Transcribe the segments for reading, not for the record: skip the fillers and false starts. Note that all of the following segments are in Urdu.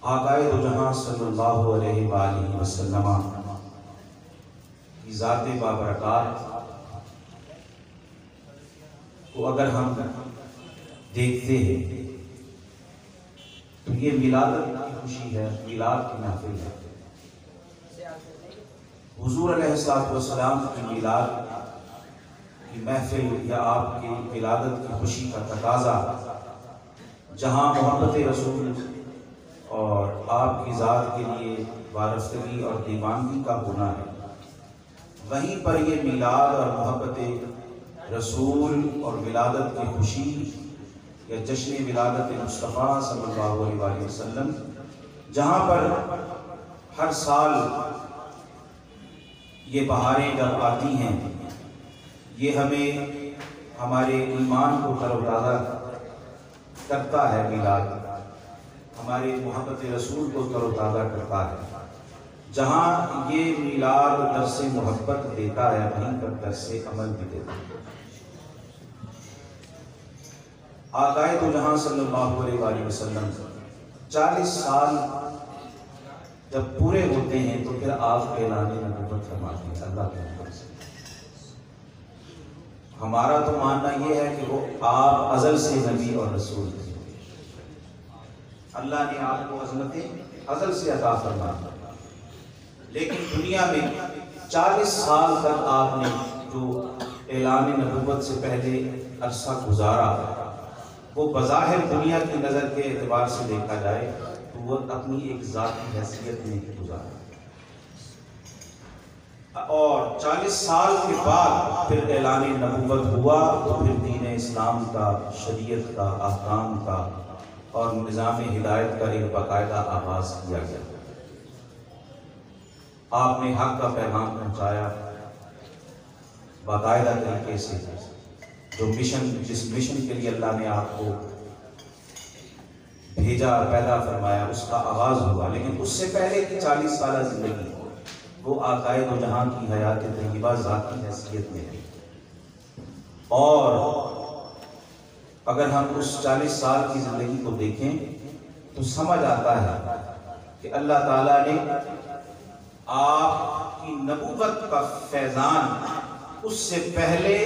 آقائے دو جہاں صلی اللہ علیہ وآلہ وسلم کی ذات بابرکات کو اگر ہم دیکھتے ہیں تو یہ میلاد کی خوشی ہے، میلاد کی محفل ہے۔ حضور علیہ السلام کی میلاد کی محفل یا آپ کی ولادت کی خوشی کا تقاضا جہاں محبت رسول اور آپ کی ذات کے لیے وارفتگی اور دیوانگی کا ہونا ہے، وہیں پر یہ میلاد اور محبت رسول اور ولادت کی خوشی یا جشن ولادت مصطفیٰ صلی اللہ علیہ وآلہ وسلم جہاں پر ہر سال یہ بہاریں جب آتی ہیں، یہ ہمیں ہمارے ایمان کو تر و تازہ کرتا ہے، میلاد ہمارے محبت رسول کو تر و تازہ کرتا ہے۔ جہاں یہ میلاد درس محبت دیتا ہے، وہیں پر درس عمل بھی دیتا ہے۔ آقائے دو جہاں صلی اللہ علیہ وآلہ وسلم 40 سال جب پورے ہوتے ہیں تو پھر آپ اعلان نبوت فرماتے ہیں اللہ کے حکم سے۔ ہمارا تو ماننا یہ ہے کہ وہ آپ ازل سے نبی اور رسول تھے، اللہ نے آپ کو عظمتیں ازل سے عطا فرما دی، لیکن دنیا میں 40 سال تک آپ نے جو اعلان نبوت سے پہلے عرصہ گزارا، وہ بظاہر دنیا کی نظر کے اعتبار سے دیکھا جائے تو وہ اپنی ایک ذاتی حیثیت میں گزارا، اور 40 سال کے بعد پھر اعلان نبوت ہوا تو پھر دین اسلام کا، شریعت کا، احکام کا اور نظام ہدایت کا ایک باقاعدہ آغاز کیا گیا۔ آپ نے حق کا پیغام پہنچایا باقاعدہ طریقے سے، جو جس مشن کے لیے اللہ نے آپ کو بھیجا، پیدا فرمایا، اس کا آغاز ہوا۔ لیکن اس سے پہلے کی 40 سالہ زندگی وہ آقائے دو جہاں کی حیات طیبہ ذاتی حیثیت میں ہے، اور اگر ہم اس 40 سال کی زندگی کو دیکھیں تو سمجھ آتا ہے کہ اللہ تعالیٰ نے آپ کی نبوت کا فیضان اس سے پہلے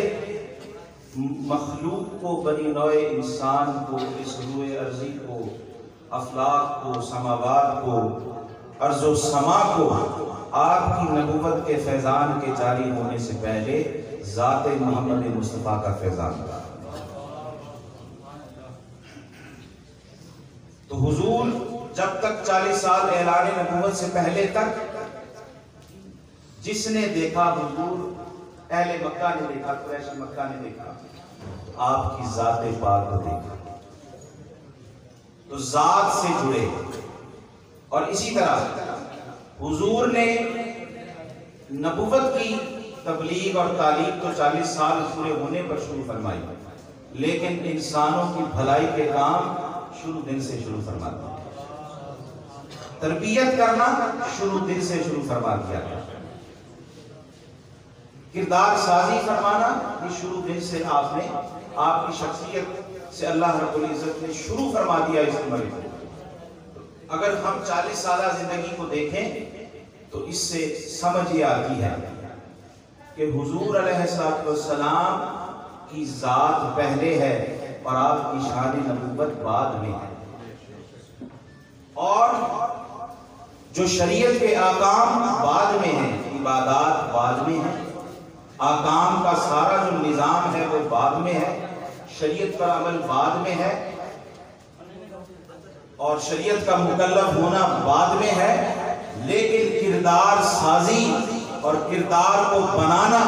مخلوق کو، بنی نوع انسان کو، اس روئے ارضی کو، افلاک کو، سماوات کو، ارض و سما کو آپ کی نبوت کے فیضان کے جاری ہونے سے پہلے ذات محمد مصطفیٰ کا فیضان تھا۔ تو حضور جب تک 40 سال اعلان نبوت سے پہلے تک جس نے دیکھا، حضور اہل مکہ نے دیکھا، قریش مکہ نے دیکھا، آپ کی ذات پاک کو دیکھا، تو ذات سے جڑے۔ اور اسی طرح حضور نے نبوت کی تبلیغ اور تعلیم تو 40 سال پورے ہونے پر شروع فرمائی، لیکن انسانوں کی بھلائی کے کام شروع دن سے شروع فرما دیا، تربیت کرنا شروع دن سے شروع فرما دیا، کردار سازی فرمانا یہ شروع دن سے آپ نے، آپ کی شخصیت سے اللہ رب العزت نے شروع فرما دیا اس عمل کو۔ اگر ہم 40 سالہ زندگی کو دیکھیں تو اس سے سمجھ یہ آتی ہے کہ حضور علیہ السلام کی ذات پہلے ہے اور آپ کی شان نبوت بعد میں ہے، اور جو شریعت کے احکام بعد میں ہیں، عبادات بعد میں ہیں، احکام کا سارا جو نظام ہے وہ بعد میں ہے، شریعت پر عمل بعد میں ہے، اور شریعت کا مکلف ہونا بعد میں ہے، لیکن کردار سازی اور کردار کو بنانا،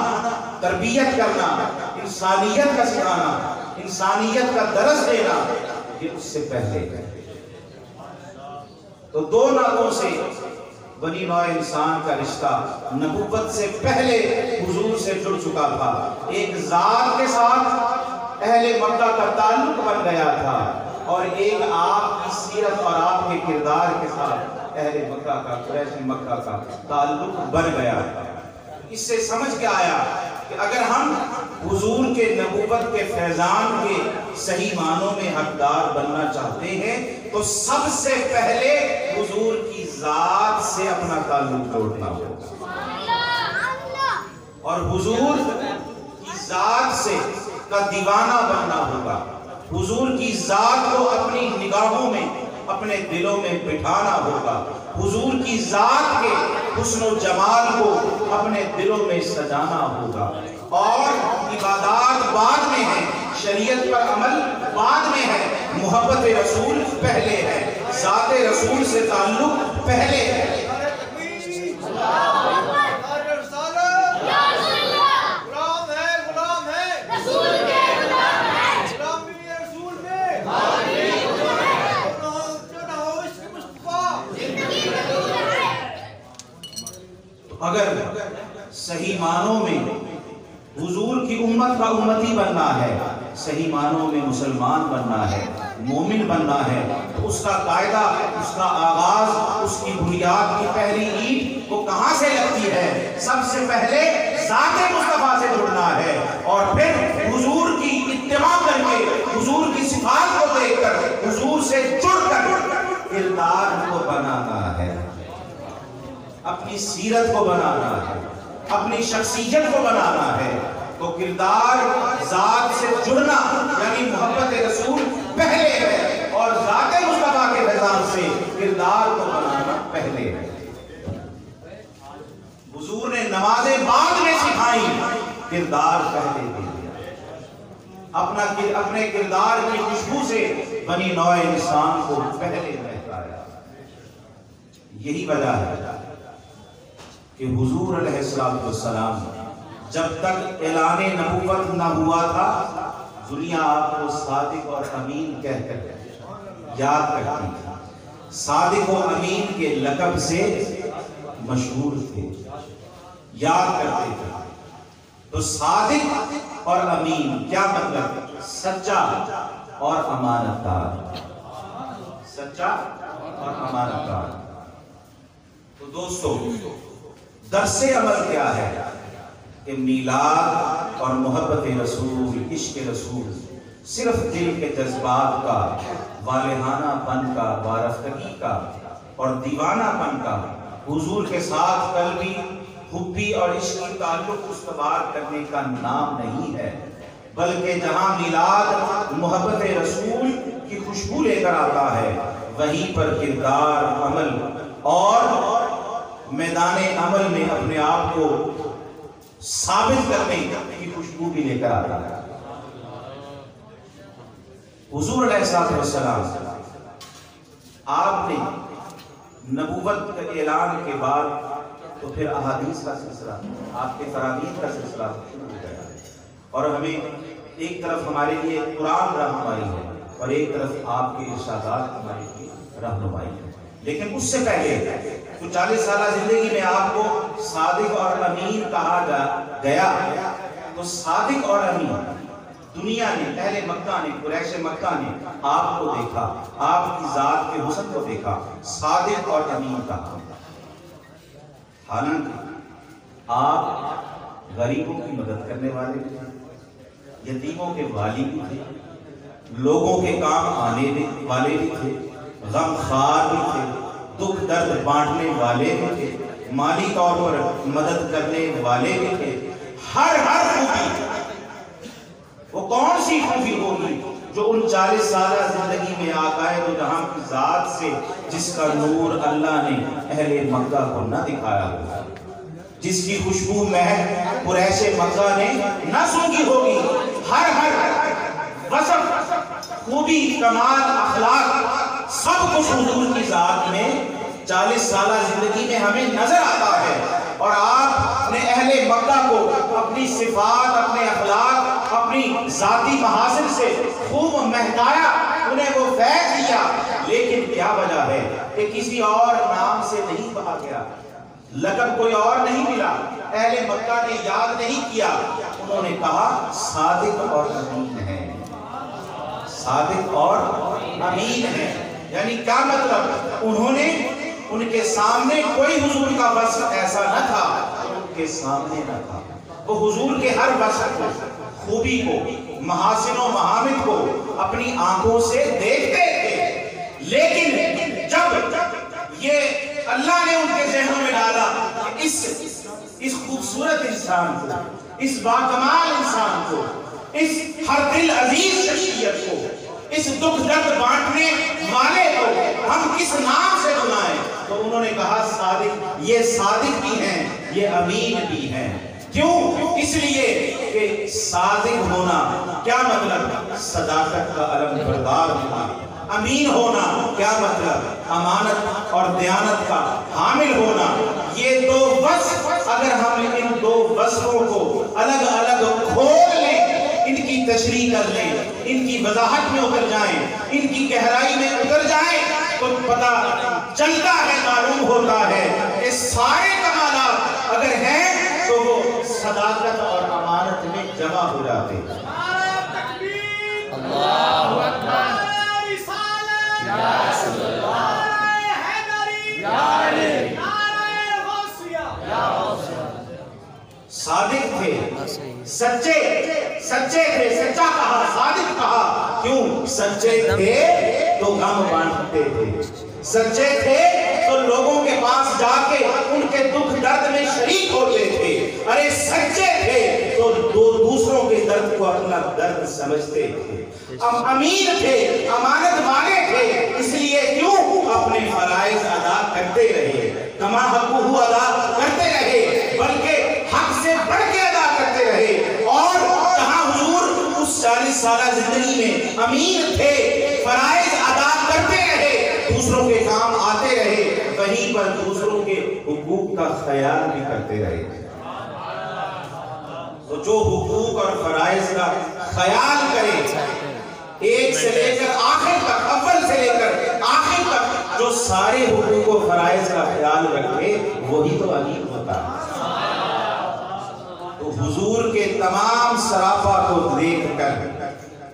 تربیت کرنا، انسانیت کا سکھانا، انسانیت کا درس دینا، یہ اس سے پہلے ہے۔ تو دو ناتوں سے بنی نوع انسان کا رشتہ نبوت سے پہلے حضور سے جڑ چکا تھا، ایک ذات کے ساتھ اہل مکہ کا تعلق بن گیا تھا، اور ایک آپ کی سیرت اور آپ کے کردار کے ساتھ اہل مکہ کا، قریش مکہ کا تعلق بن گیا تھا۔ اس سے سمجھ کے آیا کہ اگر ہم حضور کے نبوت کے فیضان کے صحیح معنوں میں حقدار بننا چاہتے ہیں تو سب سے پہلے حضور کی ذات سے اپنا تعلق جوڑنا ہوگا اور حضور کی ذات سے کا دیوانہ بننا ہوگا. حضور کی ذات کو اپنی نگاہوں میں اپنے دلوں میں بٹھانا ہوگا. حضور کی ذات کے حسن و جمال کو اپنے دلوں میں سجانا ہوگا. اور عبادات بعد میں ہے، شریعت پر عمل بعد میں ہے، محبت رسول پہلے ہے، ذات رسول سے تعلق پہلے ہے. اگر صحیح معنوں میں حضور کی امت کا امتی بننا ہے، صحیح معنوں میں مسلمان بننا ہے، مومن بننا ہے، تو اس کا قاعدہ، اس کا آغاز، اس کی بنیاد کی پہلی اینٹ وہ کہاں سے لگتی ہے؟ سب سے پہلے ذات مصطفیٰ سے جڑنا ہے اور پھر حضور کی اتباع کر کے، حضور کی صفات کو دیکھ کر، حضور سے جڑ کر کردار کو بنانا ہے، اپنی سیرت کو بنانا ہے، اپنی شخصیت کو بنانا ہے. تو کردار ذات سے جڑنا یعنی محبت رسول پہلے ہے اور ذات مصطفیٰ کے فیضان سے کردار کو بنانا پہلے ہے. حضور نے نمازیں بعد میں سکھائی، کردار پہلے دے دیا. اپنے کردار کی خوشبو سے بنی نوع انسان کو پہلے مہکایا. یہی وجہ ہے کہ حضور علیہ السلام جب تک اعلان نبوت نہ ہوا تھا، دنیا آپ کو صادق اور امین کہہ کر یاد کرتی تھی. صادق و امین کے لقب سے مشہور تھے، یاد کرتے تھے. تو صادق اور امین کیا مطلب؟ سچا اور امانت دار، سچا اور امانت دار. تو دوستو، درس عمل کیا ہے کہ میلاد اور محبت رسول، عشق رسول صرف دل کے جذبات کا، والہانہ پن کا، وارفتگی کا اور دیوانہ پن کا، حضور کے ساتھ قلبی حبی اور عشقی تعلق استوار کرنے کا نام نہیں ہے، بلکہ جہاں میلاد محبت رسول کی خوشبو لے کر آتا ہے، وہیں پر کردار، عمل اور میدان عمل میں اپنے آپ کو ثابت کرنے کی خوشبو بھی لے کر آتا ہے. حضور علیہ السلام آپ نے نبوت کے اعلان کے بعد تو پھر احادیث کا سلسلہ، آپ کے فرامین کا سلسلہ شروع ہو گیا اور ہمیں ایک طرف ہمارے لیے قرآن رہنمائی ہے اور ایک طرف آپ کے ارشادات ہمارے لیے رہنمائی ہے. لیکن اس سے پہلے تو 40 سالہ زندگی میں آپ کو صادق اور امین کہا گیا. تو صادق اور امین دنیا نے، اہل مکہ نے، قریش مکہ نے آپ کو دیکھا، آپ کی ذات کے حسن کو دیکھا، صادق اور امین کہا. حالانکہ آپ غریبوں کی مدد کرنے والے بھی تھے، یتیموں کے والی بھی تھے، لوگوں کے کام آنے والے بھی تھے، غم خوار بھی تھے، دکھ درد بانٹنے والے بھی تھے، مالی طور پر مدد کرنے والے بھی تھے. ہر خوبی، وہ کون سی خوبی ہوگی جو ان 40 سالہ زندگی میں آقا ہے تو جہاں کی ذات سے جس کا نور اللہ نے اہل مکہ کو نہ دکھایا ہوگا، جس کی خوشبو مہک قریش مکہ نے نہ سونگھی ہوگی. ہر وصف، خوبی، کمال، اخلاق سب کچھ حضور کی ذات میں 40 سالہ زندگی میں ہمیں نظر آتا ہے. اور آپ نے اہل مکہ کو اپنی صفات، اپنے اخلاق، اپنی ذاتی محاسن سے خوب مہکایا، انہیں وہ فیض دیا. لیکن کیا وجہ ہے کہ کسی اور نام سے نہیں کہا گیا، لقب کوئی اور نہیں ملا، اہل مکہ نے یاد نہیں کیا. انہوں نے کہا صادق اور امین ہے، صادق اور امین ہے. یعنی کیا مطلب؟ انہوں نے، ان کے سامنے کوئی حضور کا وصف ایسا نہ تھا ان کے سامنے نہ تھا. وہ حضور کے ہر وصف کو، خوبی کو، محاسن و محامد کو اپنی آنکھوں سے دیکھتے تھے. لیکن جب یہ اللہ نے ان کے ذہنوں میں ڈالا کہ اس خوبصورت انسان کو، اس باکمال انسان کو، اس ہر دل عزیز شخصیت کو، اس دکھ درد بانٹنے والے کو ہم کس نام سے بلائیں؟ تو انہوں نے کہا صادق، یہ صادق بھی ہیں، یہ امین بھی ہیں۔ کیوں؟ اس لیے کہ صادق ہونا کیا مطلب؟ صداقت کا علم بردار ہونا۔ امین ہونا کیا مطلب؟ امانت اور دیانت کا حامل ہونا۔ یہ دو وصف اگر ہم ان دو وصفوں کو الگ الگ کھول لیں، ان کی تشریح کر لیں، ان کی وضاحت میں اتر جائیں، ان کی گہرائی میں اتر جائیں، تو پتہ چلتا ہے، معلوم ہوتا ہے کہ سارے کمالات اگر ہیں تو وہ صداقت اور امانت میں جمع ہو جاتے ہیں۔ اللہ اکبر، صادق تھے، سچے تھے، سچا کہا، صادق کہا۔ کیوں؟ سچے تھے تو غم بانٹتے تھے، سچے تھے تو لوگوں کے پاس جا کے ان کے دکھ درد میں شریک ہوتے تھے۔ ارے سچے تھے تو دوسروں کے درد کو اپنا درد سمجھتے تھے۔ امین تھے، امانت والے تھے، اس لیے کیوں؟ اپنے فرائض ادا کرتے رہے، کما حقہ ادا کرتے رہے، بلکہ حق سے بڑھ کے ادا کرتے رہے۔ اور جہاں حضور اس 40 سالہ زندگی میں امین تھے، فرائض ادا کرتے رہے، دوسروں کے کام آتے رہے، وہیں پر دوسروں کے حقوق کا خیال بھی کرتے رہے۔ تو جو حقوق اور فرائض کا خیال کرے، ایک سے لے کر آخر تک، اول سے لے کر آخر تک جو سارے حقوق و فرائض کا خیال رکھے، وہی تو امین ہوتا ہے۔ تو حضور کے تمام سراپا کو دیکھ کر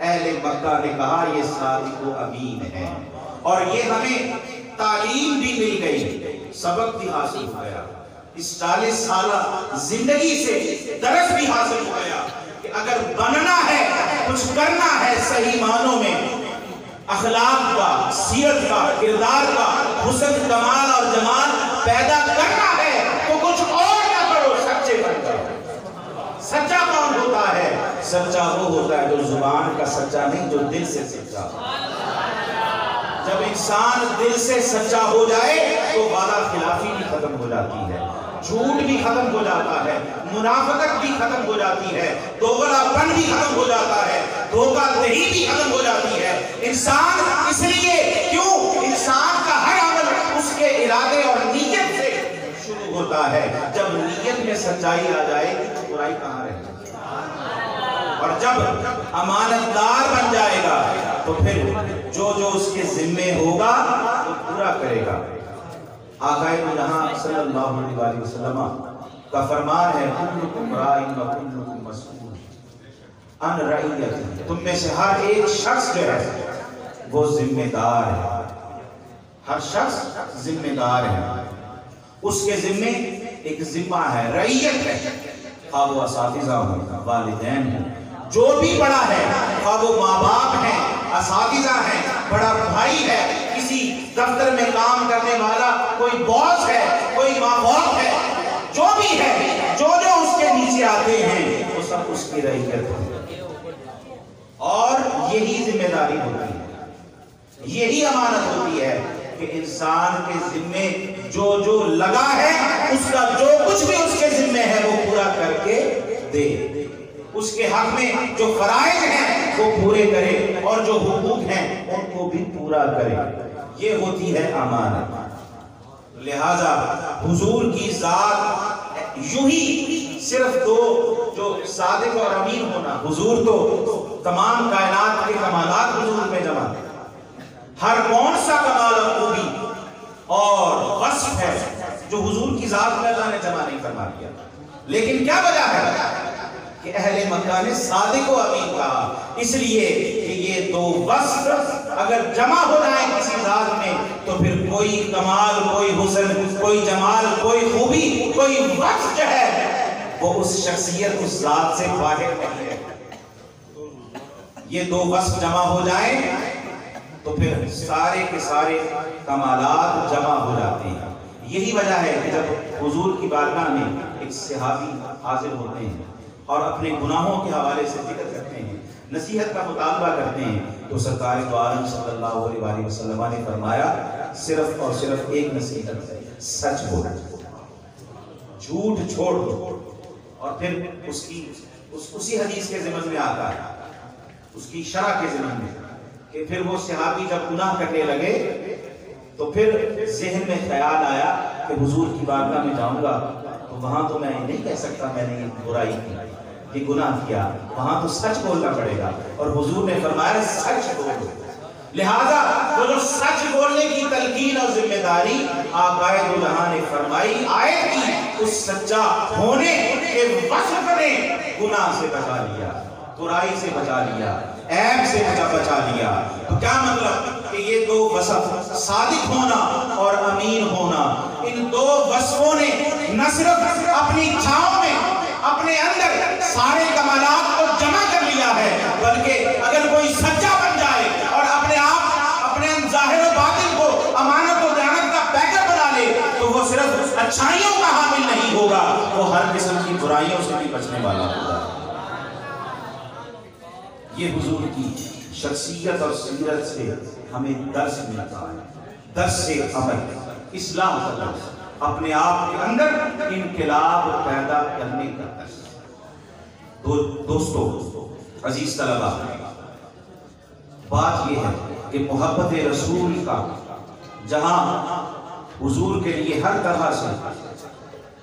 اہل مکہ نے کہا یہ صادق و امین ہے، اور یہ ہمیں تعلیم بھی مل گئی، سبق بھی حاصل ہو گیا، اس 40 سالہ زندگی سے درس بھی حاصل ہو گیا کہ اگر بننا ہے، کچھ کرنا ہے صحیح معنوں میں، اخلاق کا، سیرت کا، کردار کا حسن، کمال اور جمال پیدا کرنا ہے تو کچھ اور نہ کرو، سچے بن جاؤ۔ سچا کون ہوتا ہے؟ سچا وہ ہوتا ہے جو زبان کا سچا نہیں، جو دل سے سچا۔ جب انسان دل سے سچا ہو جائے تو وعدہ خلافی بھی ختم ہو جاتی ہے، جھوٹ بھی ختم ہو جاتا ہے، منافقت بھی ختم ہو جاتی ہے، دوغلا پن بھی ختم ہو جاتا ہے، دھوکہ دہی بھی ختم ہو جاتی ہے۔ انسان اس لیے کیوں؟ انسان کا ہر عمل اس کے ارادے اور نیت سے شروع ہوتا ہے۔ جب نیت میں سچائی آ جائے گی تو برائی کہاں رہے گی؟ اور جب امانت دار بن جائے گا تو پھر جو اس کے ذمے ہوگا وہ پورا کرے گا۔ آقا جہاں صلی اللہ علیہ وسلم کا فرمان ہے کلکم راعٍ و کلکم مسئول عن رعیتہ، تم میں سے ہر ایک شخص جو ہے وہ ذمہ دار ہے، ہر شخص ذمہ دار ہے، اس کے ذمے ایک ذمہ ہے، رعیت ہے، خواہ وہ اساتذہ ہوں، والدین ہوں، جو بھی بڑا ہے، خواہ وہ ماں باپ ہیں، اساتذہ ہیں، بڑا بھائی ہے، کسی دفتر میں کام کرنے والا کوئی باس ہے، کوئی ماں باپ ہے، جو بھی ہے، جو اس کے نیچے آتے ہیں وہ سب اس کی رعیت ہے، اور یہی ذمہ داری ہوتی ہے، یہی امانت ہوتی ہے کہ انسان کے ذمے جو لگا ہے اس کا جو کچھ بھی اس کے ذمے ہے وہ پورا کر کے دے، اس کے حق میں جو فرائض ہیں وہ پورے کرے، اور جو حقوق ہیں ان کو بھی پورا کرے، یہ ہوتی ہے امانت۔ لہذا حضور کی ذات یوں ہی صرف دو جو صادق اور امین ہونا، حضور تو تمام کائنات کے کمالات حضور میں جمع ہیں، ہر کون سا کمال اور خوبی اور وصف ہے جو حضور کی ذات میں اللہ نے جمع نہیں فرما دیا، لیکن کیا وجہ ہے کہ اہل مکہ نے صادق و امین کہا؟ اس لیے کہ یہ دو وصف اگر جمع ہو جائیں کسی ذات میں تو پھر کوئی کمال، کوئی حسن، کوئی جمال، کوئی خوبی، کوئی وصف جو ہے وہ اس شخصیت، اس ذات سے باہر نہیں ہے۔ یہ دو وصف جمع ہو جائیں تو پھر سارے کے سارے کمالات جمع ہو جاتے ہیں۔ یہی وجہ ہے کہ جب حضور کی بارگاہ میں ایک صحابی حاضر ہوتے ہیں اور اپنے گناہوں کے حوالے سے ذکر کرتے ہیں، نصیحت کا مطالبہ کرتے ہیں، تو سرکار دو عالم صلی اللہ علیہ وسلم نے فرمایا صرف اور صرف ایک نصیحت ہے، سچ بولو، جھوٹ چھوڑ دو۔ اور پھر اسی حدیث کے ضمن میں آتا ہے، اس کی شرح کے ضمن میں، کہ پھر وہ صحابی جب گناہ کرنے لگے تو پھر ذہن میں خیال آیا کہ حضور کی بارگاہ میں جاؤں گا تو وہاں تو میں نہیں کہہ سکتا میں نے یہ برائی کی، یہ گناہ کیا، وہاں تو سچ بولنا پڑے گا، اور حضور نے فرمایا سچ بولو۔ لہذا وہ جو سچ بولنے کی تلقین اور ذمہ داری آقائے دو جہاں نے فرمائی، آیت کی اس سچا ہونے کے وصف نے گناہ سے بچا لیا، برائی سے بچا لیا، عیب سے بچا لیا۔ تو کیا مطلب کہ یہ دو وصف، صادق ہونا اور امین ہونا، ان دو وصفوں نے نہ صرف اپنی چھاؤں میں اپنے اندر سارے کمالات کو جمع کر لیا ہے، بلکہ اگر کوئی سچا بن جائے اور اپنے آپ اپنے ظاہر و باطن کو امانت و دیانت کا پیکر بنا لے تو وہ صرف اچھائیوں کا حامل نہیں ہوگا، وہ ہر قسم کی برائیوں سے بھی بچنے والا ہوگا۔ یہ حضور کی شخصیت اور سیرت سے ہمیں درس ملتا ہے، درس سے عمل، اصلاح کا درس، اپنے آپ کے اندر انقلاب پیدا کرنے کا درس۔ دوستو، عزیز طلبہ، بات یہ ہے کہ محبت رسول کا جہاں حضور کے لیے ہر طرح سے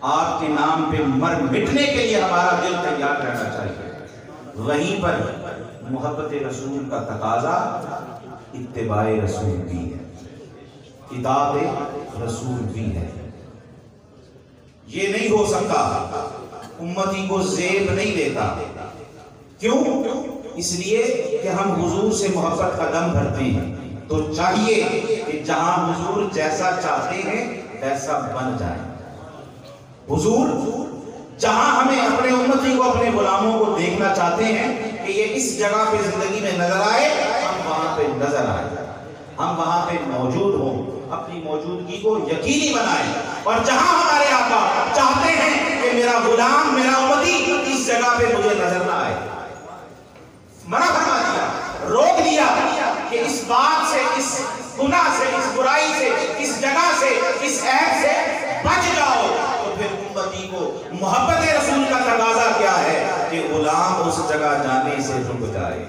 آپ کے نام پہ مٹنے کے لیے ہمارا دل تیار رہنا چاہیے، وہیں پر محبت رسول کا تقاضا اتباع رسول بھی ہے، اطاعت رسول بھی ہے۔ یہ نہیں ہو سکتا، امتی کو زیب نہیں دیتا۔ کیوں؟ اس لیے کہ ہم حضور سے محبت کا دم بھرتے ہیں، تو چاہیے کہ جہاں حضور جیسا چاہتے ہیں ویسا بن جائے۔ حضور جہاں ہمیں اپنے امتی کو، اپنے غلاموں کو دیکھنا چاہتے ہیں کہ یہ اس جگہ پہ زندگی میں نظر آئے، ہم وہاں پہ نظر آئے، ہم وہاں پہ موجود ہوں، اپنی موجودگی کو یقینی بنائیں۔ اور جہاں ہمارے آقا چاہتے ہیں کہ میرا غلام، میرا امتی اس جگہ پہ مجھے نظر نہ آئے، منع فرما دیا، روک دیا کہ اس بات سے، اس گناہ سے، اس برائی سے، اس جگہ سے، اس عیب سے بچ جاؤ۔ تو پھر امتی کو محبت رسول کا تقاضا کیا ہے کہ غلام اس جگہ جانے سے رک جائے۔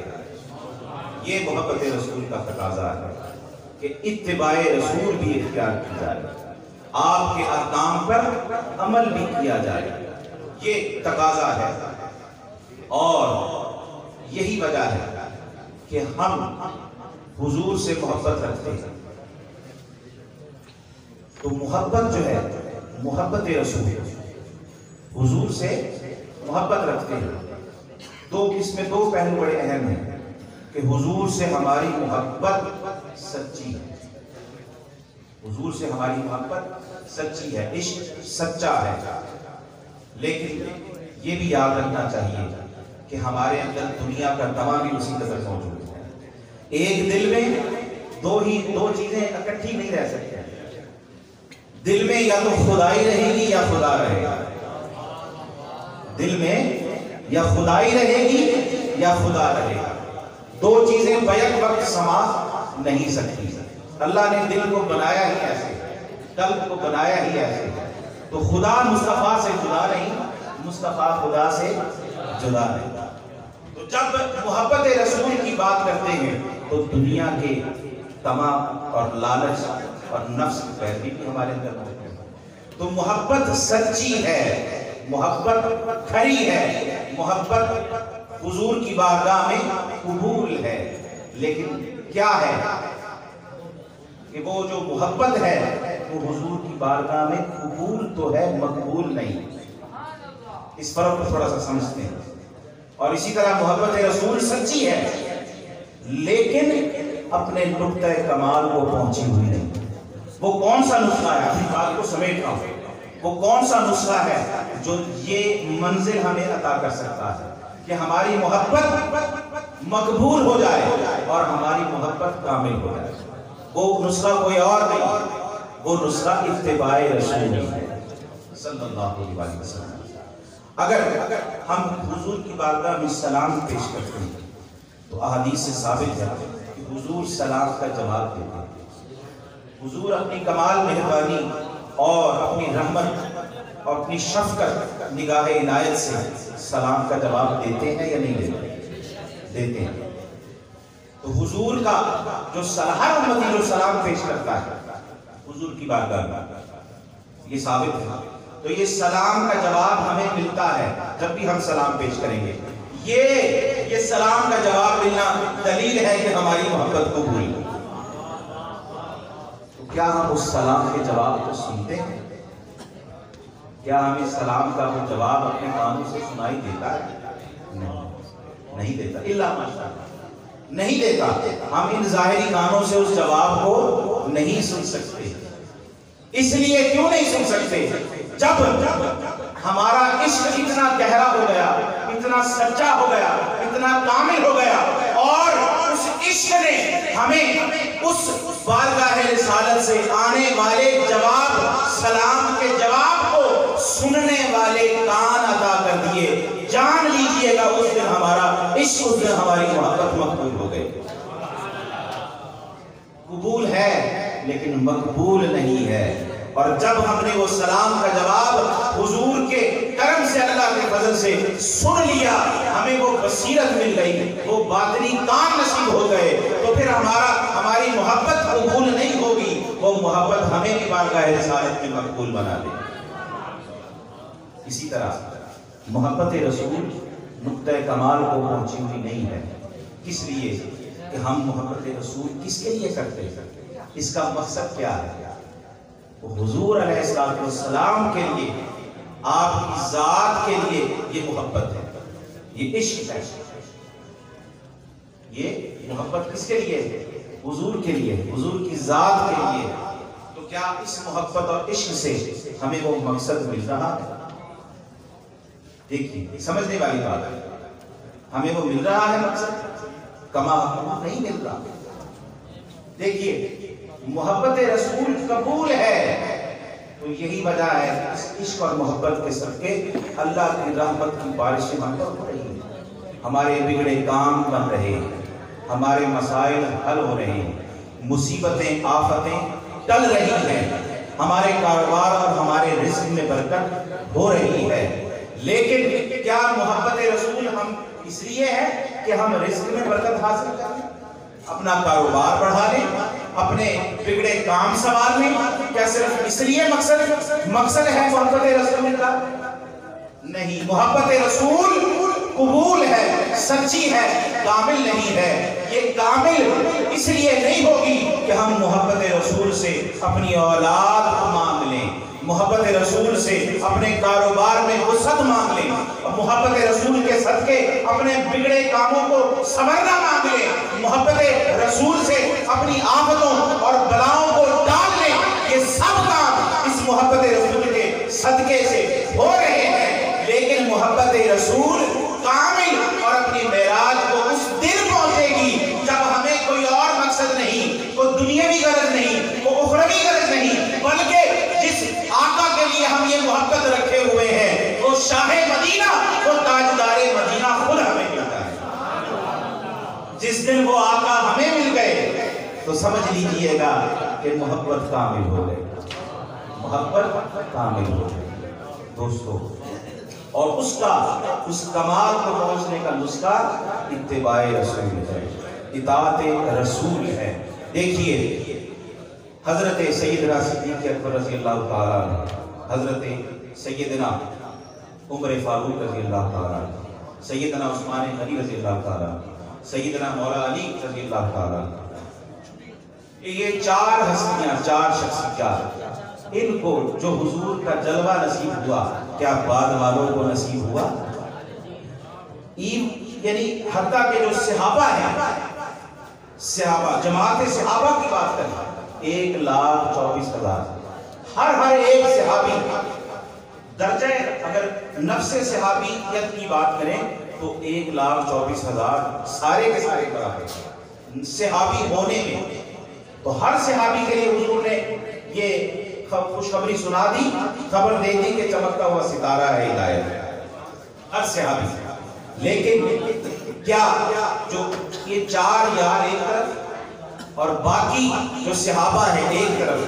یہ محبت رسول کا تقاضا ہے کہ اتباع رسول بھی اختیار کی جائے، آپ کے احکام پر عمل بھی کیا جائے، یہ تقاضا ہے۔ اور یہی وجہ ہے کہ ہم حضور سے محبت رکھتے ہیں، تو محبت جو ہے، محبت رسول، حضور سے محبت رکھتے ہیں۔ اس میں دو پہلو بڑے اہم ہیں کہ حضور سے ہماری محبت سچی ہے، حضور سے ہماری محبت سچی ہے، عشق سچا ہے، لیکن یہ بھی یاد رکھنا چاہیے کہ ہمارے اندر دنیا کا تمام بھی اسی قدر موجود ہے۔ ایک دل میں دو چیزیں اکٹھی نہیں رہ سکتی، دل میں یا تو خدائی رہے گی یا خدا رہے گا، دل میں یا خدائی رہے گی یا خدا رہے گا، دو چیزیں بیک وقت سما نہیں سکتی۔ اللہ نے دل کو بنایا ہی ایسے، قلب کو بنایا ہی ایسے، تو خدا مصطفیٰ سے جدا نہیں، مصطفیٰ خدا سے جدا نہیں۔ تو جب محبت رسول کی بات کرتے ہیں تو دنیا کے تمام اور لالچ اور نفس کی پیروی بھی ہمارے اندر موجود ہے۔ تو محبت سچی ہے، محبت کھری ہے، محبت حضور کی بارگاہ میں قبول ہے۔ لیکن کیا ہے کہ وہ جو محبت ہے وہ حضور کی بارگاہ میں قبول تو ہے، مقبول نہیں۔ اس فرق کو تھوڑا سا سمجھتے ہیں۔ اور اسی طرح محبت رسول سچی ہے لیکن اپنے نقطہ کمال کو پہنچی ہوئی نہیں۔ وہ کون سا نسخہ ہے، اپنی بات کو سمیٹ رہا ہوں، وہ کون سا نسخہ ہے جو یہ منزل ہمیں عطا کر سکتا ہے کہ ہماری محبت مقبول ہو جائے اور ہماری محبت کامل ہو جائے؟ وہ نسخہ کوئی اور نہیں، وہ نسخہ اتباع رسول ہے صلی اللہ علیہ وسلم۔ اگر ہم حضور کی بارگاہ میں سلام پیش کرتے ہیں تو احادیث سے ثابت ہے کہ حضور سلام کا جواب دیتے ہیں۔ حضور اپنی کمال مہربانی اور اپنی رحمت اور اپنی شفقت نگاہ عنایت سے سلام کا جواب دیتے ہیں یا نہیں دیتے ہیں؟ تو حضور کا جو ہر امتی جو سلام پیش کرتا ہے حضور کی بارگاہ میں، یہ ثابت ہے۔ تو یہ سلام کا جواب ہمیں ملتا ہے جب بھی ہم سلام پیش کریں گے۔ یہ سلام کا جواب ملنا دلیل ہے کہ ہماری محبت قبول ہے۔ تو کیا ہم اس سلام کے جواب کو سنتے ہیں؟ کیا ہمیں سلام کا وہ جواب اپنے کانوں سے سنائی دیتا ہے؟ نہیں دیتا، الا ماشاءاللہ نہیں دیتا۔ ہم ان ظاہری کانوں سے اس جواب کو نہیں سن سکتے۔ اس لیے کیوں نہیں سن سکتے؟ جب ہمارا عشق اتنا گہرا ہو گیا، اتنا سچا ہو گیا، اتنا کامل ہو گیا، اور اس عشق نے ہمیں اس بارگاہ رسالت سے آنے والے جواب، سلام کے جواب کو سننے والے کان عطا کر دیے۔ جان لیجئے گا اس دن ہمارا عشق، اس دن ہماری محبت مقبول ہو گئی۔ قبول ہے لیکن مقبول نہیں ہے۔ اور جب ہم نے وہ سلام کا جواب حضور کے کرم سے، اللہ کے فضل سے سن لیا، ہمیں وہ بصیرت مل گئی، وہ باطنی کان نصیب ہو گئے، تو پھر ہماری محبت قبول نہیں ہوگی، وہ محبت ہمیں بھی بارگاہ رسالت میں مقبول بنا دے۔ اسی طرح محبت رسول نقطہ کمال کو پہنچی ہوئی نہیں ہے۔ کس لیے کہ ہم محبت رسول کس کے لیے کرتے ہیں؟ اس کا مقصد کیا ہے؟ وہ حضور علیہ السلام کے لیے، آپ کی ذات کے لیے یہ محبت ہے، یہ عشق ہے۔ یہ محبت کس کے لیے ہے؟ حضور کے لیے، حضور کی ذات کے لیے۔ تو کیا اس محبت اور عشق سے ہمیں وہ مقصد مل رہا ہے؟ دیکھیے، سمجھنے والی بات ہے، ہمیں وہ مل رہا ہے مقصد؟ کما نہیں مل رہا۔ دیکھیے، محبت رسول قبول ہے تو یہی وجہ ہے کہ اس عشق اور محبت کے صدقے اللہ کی رحمت کی بارشیں ہم پر ہو رہی ہیں، ہمارے بگڑے کام بن رہے ہیں، ہمارے مسائل حل ہو رہے ہیں، مصیبتیں آفتیں ٹل رہی ہیں، ہمارے کاروبار اور ہمارے رزق میں برکت ہو رہی ہے۔ لیکن کیا محبت رسول ہم اس لیے ہے کہ ہم رزق میں برکت حاصل کریں، اپنا کاروبار بڑھا لیں، اپنے بگڑے کام سنوار لیں؟ کیا صرف اس لیے مقصد ہے محبت رسول کا؟ نہیں، محبت رسول قبول ہے، سچی ہے، کامل نہیں ہے۔ یہ کامل اس لیے نہیں ہوگی کہ ہم محبت رسول سے اپنی اولاد مانگ لیں، محبت رسول سے اپنے کاروبار میں وسعت مانگ لیں، محبت رسول کے صدقے اپنے بگڑے کاموں کو سنورنا مانگ لیں، محبت رسول سے اپنی آفتوں اور بلاؤں کو ڈال لیں۔ یہ سب کام اس محبت رسول کے صدقے سے ہو رہے ہیں، لیکن محبت رسول کامل اور اپنی معراج کو اس دن پہنچے گی جب ہمیں کوئی اور مقصد نہیں، کوئی دنیاوی غرض نہیں، کوئی اخروی غرض نہیں، بلکہ جس آقا کے لیے ہم یہ محبت رکھے ہوئے ہیں، وہ شاہ مدینہ، وہ تاجدار مدینہ خود ہمیں ملتا ہے۔ جس دن وہ آقا ہمیں مل گئے تو سمجھ لیجئے گا کہ محبت کامل ہو گئی، محبت کامل ہو گئی دوستو۔ اور اس کمال کو پہنچنے کا نسخہ اتباع رسول ہے، اطاعت رسول ہے۔ دیکھیے، حضرت سیدنا صدیق اکبر رضی اللہ تعالیٰ عنہ، حضرت سیدنا عمر فاروق رضی اللہ تعالیٰ عنہ، سیدنا عثمان غنی رضی اللہ تعالیٰ عنہ، سیدنا مولا علی رضی اللہ تعالیٰ عنہ، یہ چار ہستیاں، چار شخصیات، ان کو جو حضور کا جلوہ نصیب ہوا، کیا بعد والوں کو نصیب ہوا؟ یعنی حتیٰ کہ جو صحابہ ہیں، صحابہ، جماعت صحابہ کی بات کریں، 1,24,000، ہر ایک صحابی درجہ، اگر نفس صحابیت کی بات کریں تو 1,24,000 سارے کے سارے برابر صحابی ہونے میں۔ تو ہر صحابی کے لیے حضور نے یہ خوشخبری سنا دی، خبر دے دی کہ چمکتا ہوا ستارہ ہے ہدایت، ہر صحابی. لیکن کیا جو یہ 4 یار ایک طرف اور باقی جو صحابہ ہیں ایک طرف،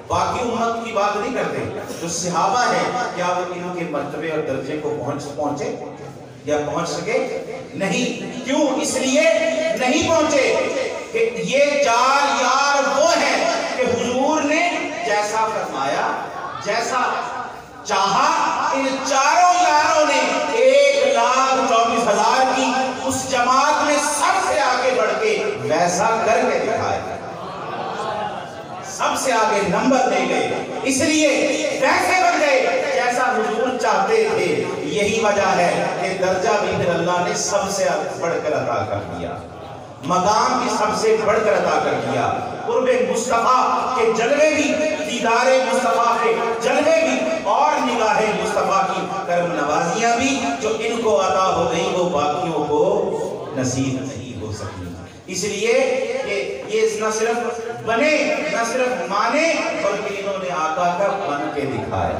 باقی امت کی بات نہیں کرتے، جو صحابہ ہیں کیا وہ انہوں کے مرتبے اور درجے کو پہنچے یا پہنچ سکے؟ نہیں. کیوں؟ اس لیے نہیں پہنچے کہ یہ 4 یار وہ ہیں کہ حضور نے جیسا فرمایا، جیسا چاہا، ان 4 یاروں نے 1,24,000 کی اس جماعت میں سب سے آگے بڑھ کے ویسا کر کے دکھایا، سب سے آگے نمبر لے گئے، اس لیے ویسے بن گئے جیسا حضور چاہتے تھے. یہی وجہ ہے کہ درجہ بھی پھر اللہ نے سب سے بڑھ کر عطا کر دیا، مقام بھی سب سے بڑھ کر عطا کر دیا. قرب مصطفیٰ کے جلوے بھی، دیدار مصطفیٰ کے جلوے بھی، اور نگاہ مصطفیٰ کی کرم نوازیاں بھی جو ان کو عطا ہو گئی وہ باقیوں کو نصیب نہیں ہو سکی. اس لیے کہ یہ نہ صرف بنے، نہ صرف مانے، بلکہ انہوں نے آقا کا بن کے دکھایا.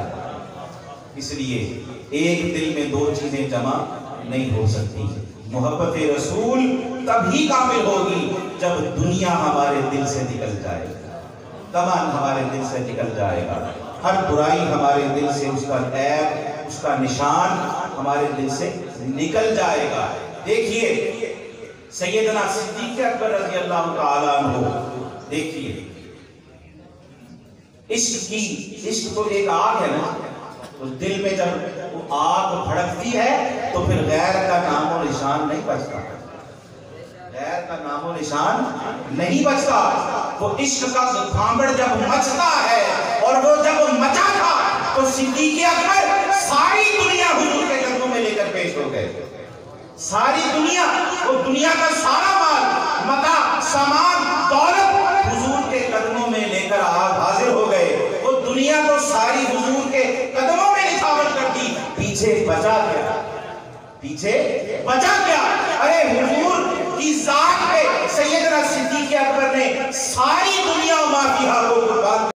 اس لیے ایک دل میں 2 چیزیں جمع نہیں ہو سکتی. محبت رسول تبھی کامل ہوگی جب دنیا ہمارے دل سے نکل جائے گا، تمام ہمارے دل سے نکل جائے گا، ہر برائی ہمارے دل سے، اس کا عیب، اس کا نشان ہمارے دل سے نکل جائے گا. دیکھیے سیدنا صدیق اکبر رضی اللہ تعالیٰ عنہ، دیکھیے عشق تو ایک آگ ہے نا، اس دل میں جب وہ آگ بھڑکتی ہے تو پھر غیر کا نام و نشان نہیں بچتا، غیر کا نام و نشان نہیں بچتا. وہ عشق کا بھانگڑ جب مچتا ہے، اور وہ جب مچا تھا تو صدیق اکبر ساری دنیا حضور کے قدموں میں لے کر پیش ہو گئے. ساری دنیا، وہ دنیا کا سارا مال، متاع، سامان، دولت حضور کے قدموں میں لے کر آپ حاضر ہو گئے. وہ دنیا کو ساری حضور کے قدموں میں نثابت کر دی. پیچھے بچا گیا، پیچھے بچا گیا. ارے حضور کی ذات پہ سیدنا صدیق اکبر نے ساری